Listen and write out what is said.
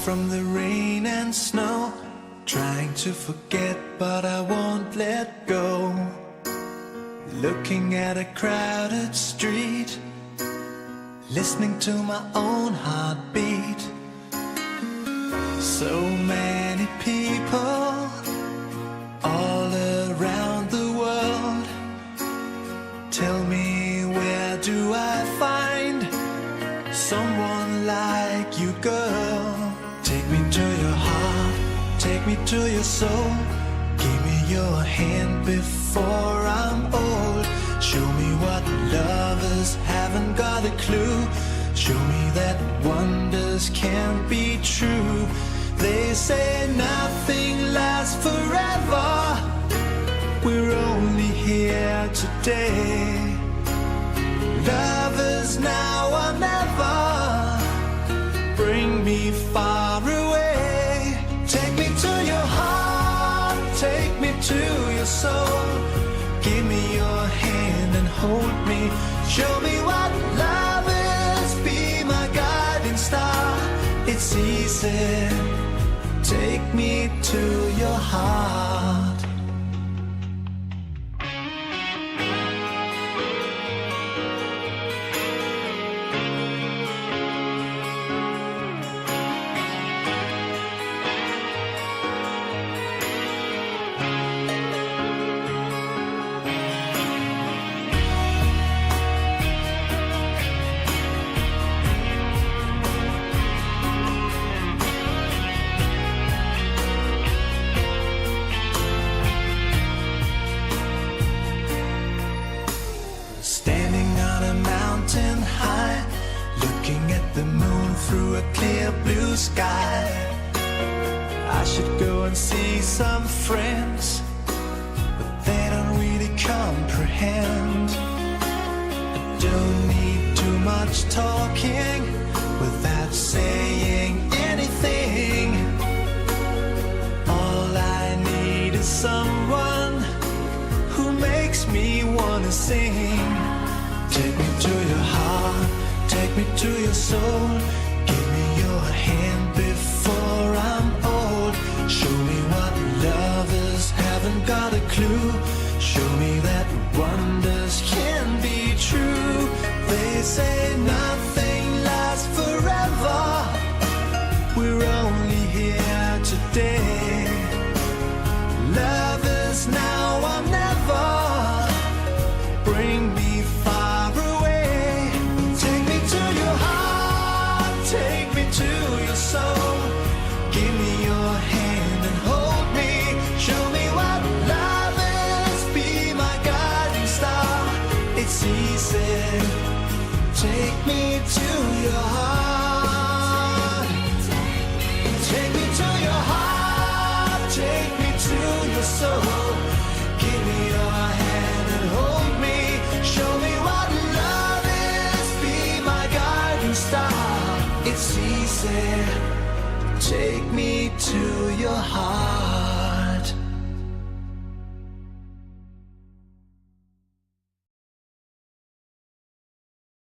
from the rain and snow, trying to forget but I won't let go. Looking at a crowded street, listening to my own heartbeat. So many people all around the world. Tell me, where do I find someone like you, girl? Take me to your heart, take me to your soul. Give me your hand before I'm old. Show me what lovers haven't got a clue. Show me that wonders can't be true. They say nothing lasts forever. We're only here today. Lovers now or never. Bring me far away. Take me to your heart, take me to your soul. Give me your hand and hold me. Show me what love is, be my guiding star. It's easy, take me to your heart. Standing on a mountain high, looking at the moon through a clear blue sky. I should go and see some friends, but they don't really comprehend. I don't need too much talking without saying anything. All I need is someone who makes me wanna sing. Take me to your heart, take me to your soul. Give me your hand before I'm old. Show me what lovers haven't got a clue. Show me that wonders can be true. They say nothing lasts forever. We're only here today. Lovers now or never. Bring me far away. Take me to your heart, take me to your soul. Give me your hand and hold me. Show me what love is, be my guiding star. It's easy, take me to your heart. Take me to your heart, take me to your soul. Give me your hand and hold me. Show me what love is, be my guiding star. It's easy, take me to your heart.